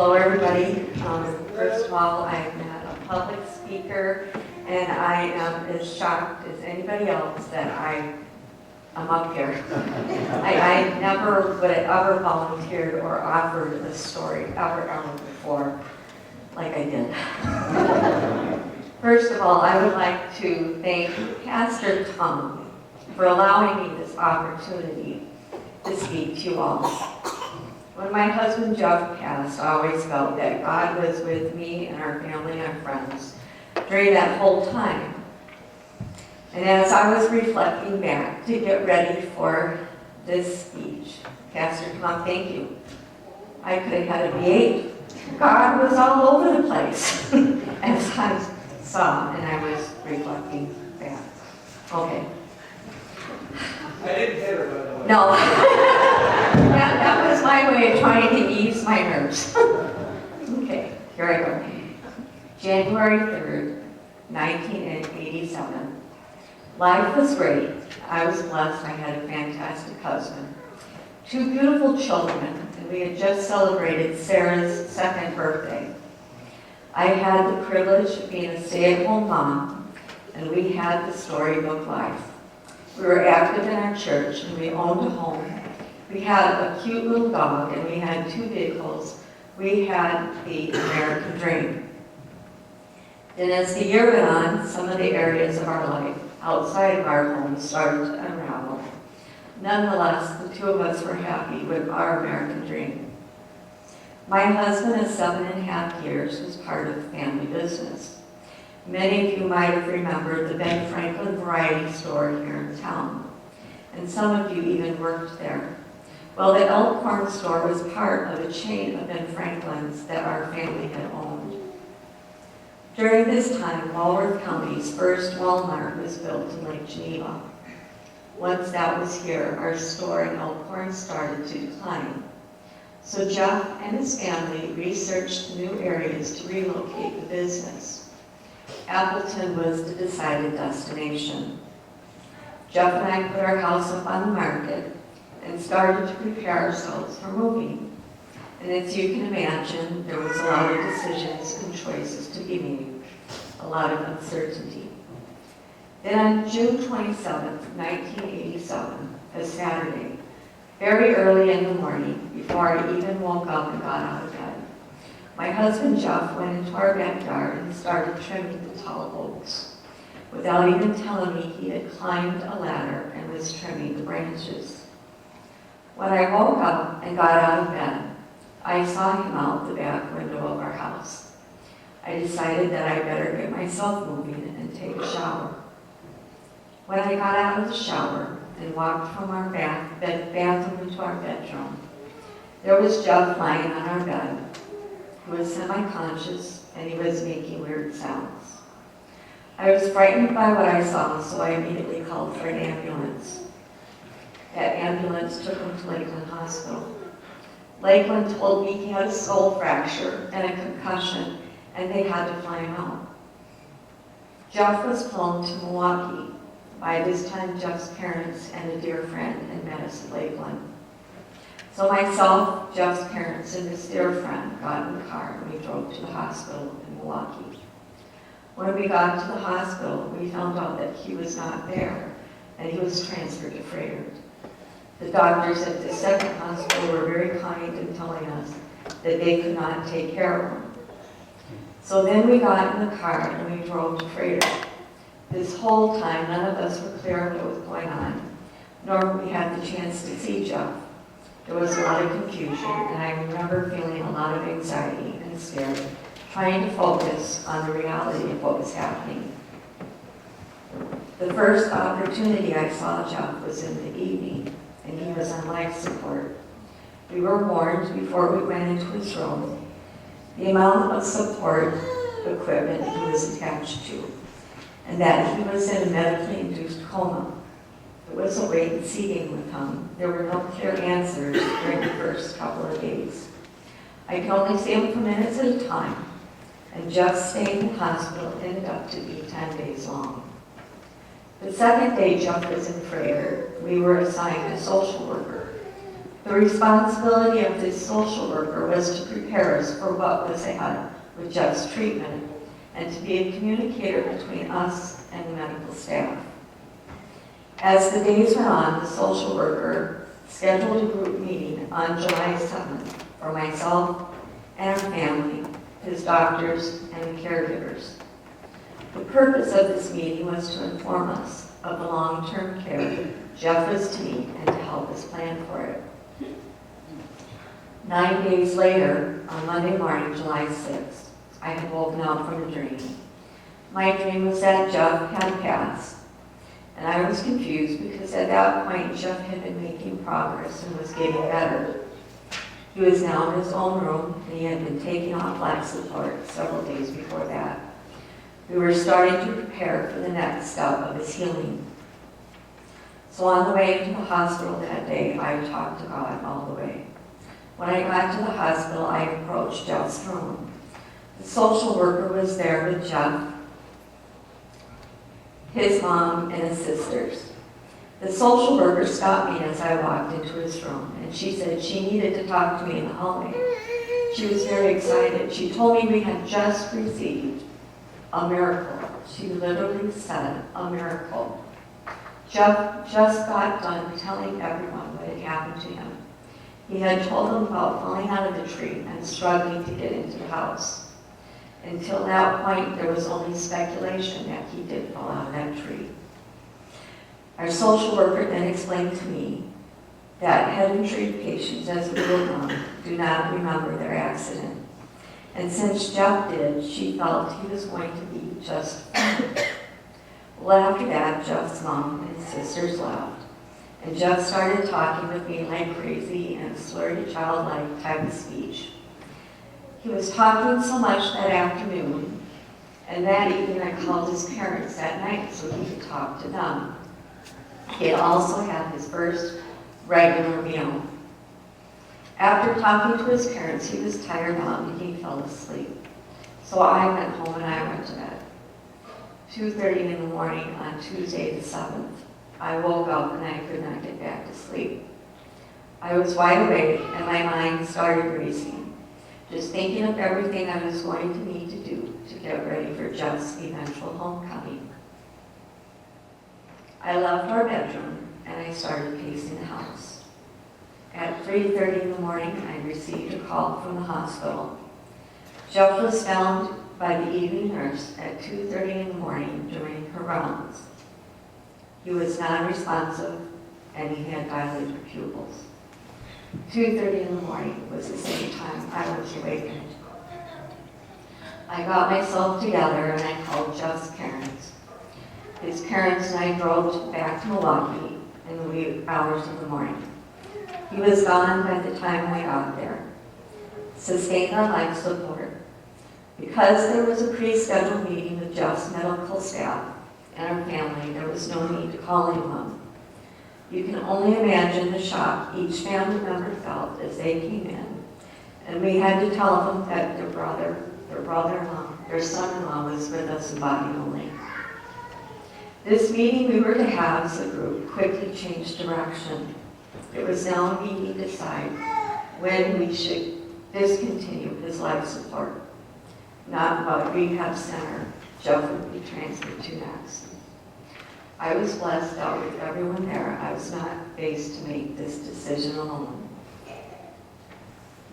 Hello, everybody. First of all, I'm not a public speaker, and I am as shocked as anybody else that I'm up here. I never would have ever volunteered or offered a story ever before like I did. First of all, I would like to thank Pastor Tom for allowing me this opportunity to speak to you all. When my husband Jeff passed, I always felt that God was with me and our family and our friends during that whole time. And as I was reflecting back to get ready for this speech, Pastor Tom, thank you. I could have had a V8. God was all over the place as I saw and I was reflecting back. Okay. I didn't hit her, by the way. No. that was my way of trying to ease my nerves. Okay, here I go. January 3rd, 1987. Life was great. I was blessed. I had a fantastic husband. 2 beautiful children, and we had just celebrated Sarah's 2nd birthday. I had the privilege of being a stay-at-home mom, and we had the storybook life. We were active in our church, and we owned a home. We had a cute little dog, and we had 2 vehicles. We had the American dream. And as the year went on, some of the areas of our life outside of our home started to unravel. Nonetheless, the 2 of us were happy with our American dream. My husband of 7.5 years was part of the family business. Many of you might have remembered the Ben Franklin variety store here in town, and some of you even worked there. Well, the Elkhorn store was part of a chain of Ben Franklins that our family had owned. During this time, Walworth County's first Walmart was built in Lake Geneva. Once that was here, our store in Elkhorn started to decline. So Jeff and his family researched new areas to relocate the business. Appleton was the decided destination. Jeff and I put our house up on the market and started to prepare ourselves for moving. And as you can imagine, there was a lot of decisions and choices to be made, a lot of uncertainty. Then on June 27th, 1987, a Saturday, very early in the morning, before I even woke up and got out of bed, my husband Jeff went into our backyard and started trimming the tall oaks. Without even telling me, he had climbed a ladder and was trimming the branches. When I woke up and got out of bed, I saw him out the back window of our house. I decided that I better get myself moving and take a shower. When I got out of the shower and walked from our bathroom into our bedroom, there was Jeff lying on our bed. He was semi-conscious, and he was making weird sounds. I was frightened by what I saw, so I immediately called for an ambulance. That ambulance took him to Lakeland Hospital. Lakeland told me he had a skull fracture and a concussion, and they had to fly him out. Jeff was flown to Milwaukee. By this time, Jeff's parents and a dear friend had met us at Lakeland. So myself, Jeff's parents, and this dear friend got in the car and we drove to the hospital in Milwaukee. When we got to the hospital, we found out that he was not there and he was transferred to Frederick. The doctors at the second hospital were very kind in telling us that they could not take care of him. So then we got in the car and we drove to Frederick. This whole time, none of us were clear what was going on, nor we had the chance to see Jeff. There was a lot of confusion, and I remember feeling a lot of anxiety and scared, trying to focus on the reality of what was happening. The first opportunity I saw Jeff was in the evening, and he was on life support. We were warned before we went into his room the amount of support equipment he was attached to, and that he was in a medically induced coma. It was a wait-and-see game with him. There were no clear answers during the first couple of days. I could only see him for minutes at a time, and Jeff staying in the hospital ended up to be 10 days long. The second day Jeff was in Frederick, we were assigned a social worker. The responsibility of this social worker was to prepare us for what was ahead with Jeff's treatment and to be a communicator between us and the medical staff. As the days went on, the social worker scheduled a group meeting on July 7th for myself and our family, his doctors, and the caregivers. The purpose of this meeting was to inform us of the long-term care Jeff was to need and to help us plan for it. 9 days later, on Monday morning, July 6th, I had woken up from a dream. My dream was that Jeff had passed, and I was confused because at that point, Jeff had been making progress and was getting better. He was now in his own room, and he had been taking off life support several days before that. We were starting to prepare for the next step of his healing. So on the way to the hospital that day, I talked to God all the way. When I got to the hospital, I approached Jeff's room. The social worker was there with Jeff, his mom, and his sisters. The social worker stopped me as I walked into his room, and she said she needed to talk to me in the hallway. She was very excited. She told me we had just received a miracle. She literally said, a miracle. Jeff just got done telling everyone what had happened to him. He had told them about falling out of the tree and struggling to get into the house. Until that point, there was only speculation that he did fall out of that tree. Our social worker then explained to me that head and treat patients, as we will know, do not remember their accident. And since Jeff did, she felt he was going to be just fine. Well, after that, Jeff's mom and sisters left, and Jeff started talking with me like crazy in a slurry, childlike type of speech. He was talking so much that afternoon, and that evening I called his parents that night so he could talk to them. He had also had his first regular meal. After talking to his parents, he was tired out and he fell asleep. So I went home and I went to bed. 2:30 in the morning on Tuesday the 7th, I woke up and I could not get back to sleep. I was wide awake and my mind started racing, just thinking of everything I was going to need to do to get ready for Jeff's eventual homecoming. I left our bedroom and I started pacing the house. At 3:30 in the morning, I received a call from the hospital. Jeff was found by the evening nurse at 2:30 in the morning during her rounds. He was non-responsive and he had dilated pupils. 2:30 in the morning was the same time I was awakened. I got myself together and I called Jeff's parents. His parents and I drove back to Milwaukee in the wee hours of the morning. He was gone by the time we got there. Sustained on life support. Because there was a pre-scheduled meeting with Jeff's medical staff and our family, there was no need to call anyone. You can only imagine the shock each family member felt as they came in, and we had to tell them that their brother-in-law, their son-in-law was with us in body only. This meeting we were to have as a group quickly changed direction. It was now a meeting to decide when we should discontinue his life support, not what rehab center Jeff would be transferred to next. I was blessed out with everyone there. I was not faced to make this decision alone.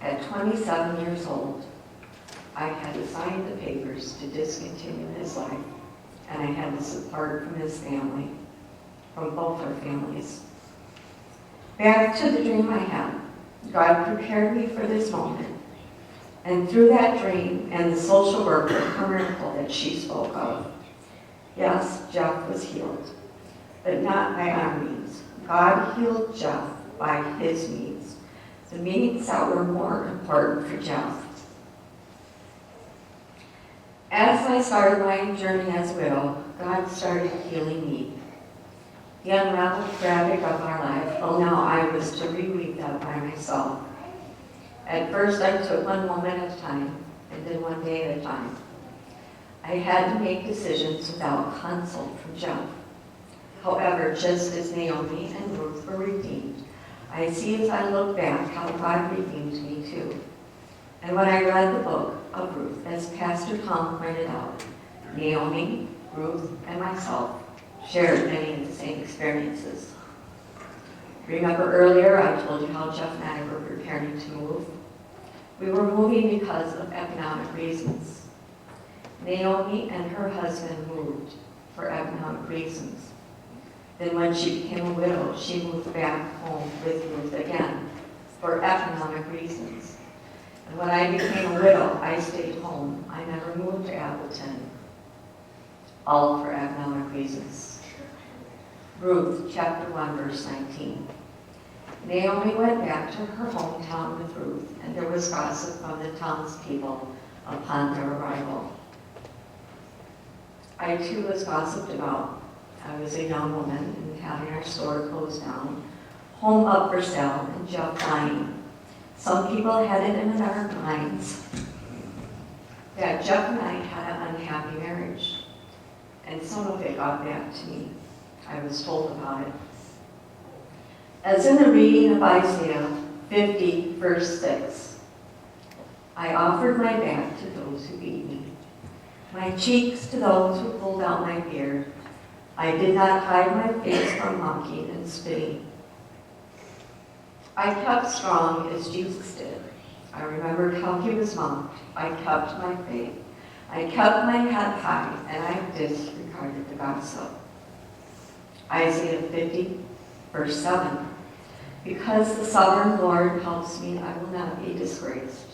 At 27 years old, I had to sign the papers to discontinue his life, and I had the support from his family, from both our families. Back to the dream I had. God prepared me for this moment. And through that dream and the social worker, her miracle that she spoke of, yes, Jeff was healed, but not by our means. God healed Jeff by his means, the means that were more important for Jeff. As I started my journey as a widow, God started healing me. He unraveled the fabric of our life. Well, now I was to reweave that by myself. At first, I took one moment at a time, and then one day at a time. I had to make decisions without consult from Jeff. However, just as Naomi and Ruth were redeemed, I see as I look back how God redeemed me too. And when I read the book of Ruth, as Pastor Tom pointed out, Naomi, Ruth, and myself shared many of the same experiences. Remember earlier I told you how Jeff and I were preparing to move? We were moving because of economic reasons. Naomi and her husband moved for economic reasons. Then when she became a widow, she moved back home with Ruth again for economic reasons. And when I became a widow, I stayed home. I never moved to Appleton, all for economic reasons. Ruth chapter 1, verse 19. Naomi went back to her hometown with Ruth, and there was gossip from the townspeople upon their arrival. I too was gossiped about. I was a young woman and having our store closed down, home up for sale, and Jeff dying. Some people had it in their minds that Jeff and I had an unhappy marriage, and some of it got back to me. I was told about it. As in the reading of Isaiah 50, verse 6, I offered my back to those who beat me, my cheeks to those who pulled out my beard. I did not hide my face from mocking and spitting. I kept strong as Jesus did. I remembered how he was mocked. I kept my faith. I kept my head high, and I disregarded the gossip. Isaiah 50, verse 7. Because the sovereign Lord helps me, I will not be disgraced.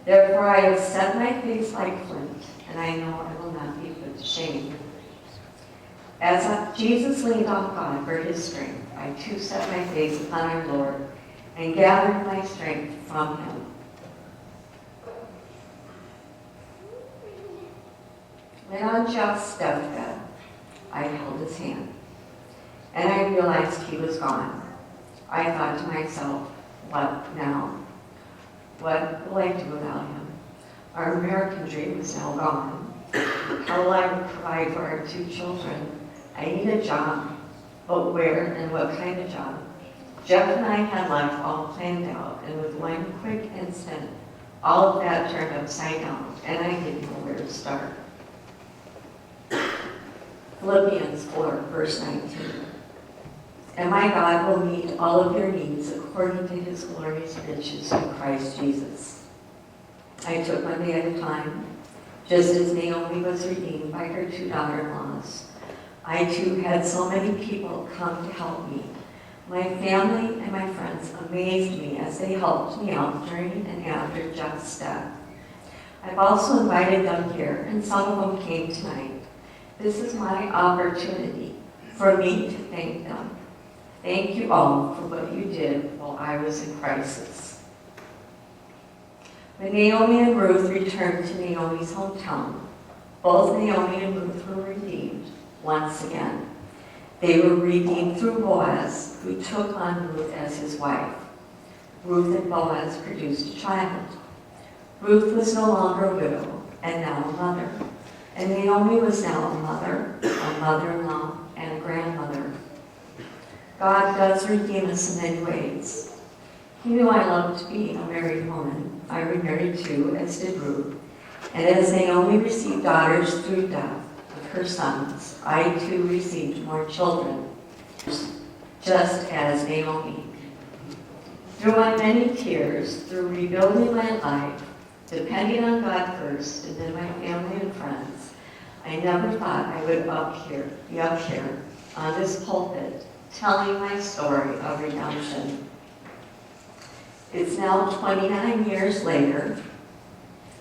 Therefore I have set my face like flint, and I know I will not be put to shame. As Jesus leaned on God for his strength, I too set my face upon our Lord and gathered my strength from him. When on Jeff's deathbed, I held his hand, and I realized he was gone. I thought to myself, what now? What will I do without him? Our American dream is now gone. How will I provide for our 2 children? I need a job, but where and what kind of job? Jeff and I had life all planned out, and with one quick instant, all of that turned upside down, and I didn't know where to start. Philippians 4, verse 19. And my God will meet all of your needs according to his glorious riches in Christ Jesus. I took one day at a time, just as Naomi was redeemed by her 2 daughter-in-laws. I too had so many people come to help me. My family and my friends amazed me as they helped me out during and after Jeff's death. I've also invited them here, and some of them came tonight. This is my opportunity for me to thank them. Thank you all for what you did while I was in crisis. When Naomi and Ruth returned to Naomi's hometown, both Naomi and Ruth were redeemed once again. They were redeemed through Boaz, who took on Ruth as his wife. Ruth and Boaz produced a child. Ruth was no longer a widow and now a mother. And Naomi was now a mother, a mother-in-law, and a grandmother. God does redeem us in many ways. He knew I loved to be a married woman. I remarried too, as did Ruth. And as Naomi received daughters through death of her sons, I too received more children, just as Naomi. Through my many tears, through rebuilding my life, depending on God first and then my family and friends, I never thought I would be up here on this pulpit telling my story of redemption. It's now 29 years later.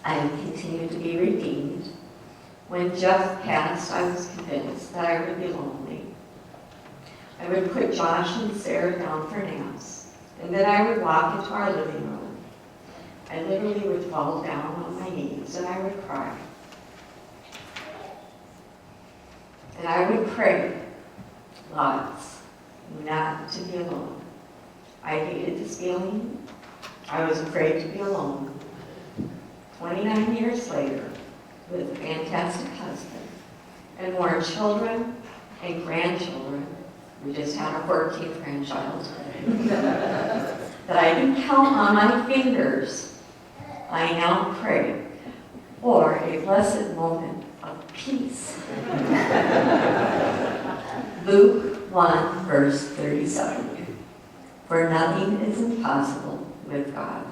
I have continued to be redeemed. When Jeff passed, I was convinced that I would be lonely. I would put Josh and Sarah down for naps, and then I would walk into our living room. I literally would fall down on my knees, and I would cry. And I would pray lots, not to be alone. I hated this feeling. I was afraid to be alone. 29 years later, with a fantastic husband, and more children and grandchildren We just had our 14th grandchild. That I can count on my fingers, I now pray for a blessed moment of peace. Luke 1, verse 37. For nothing is impossible with God.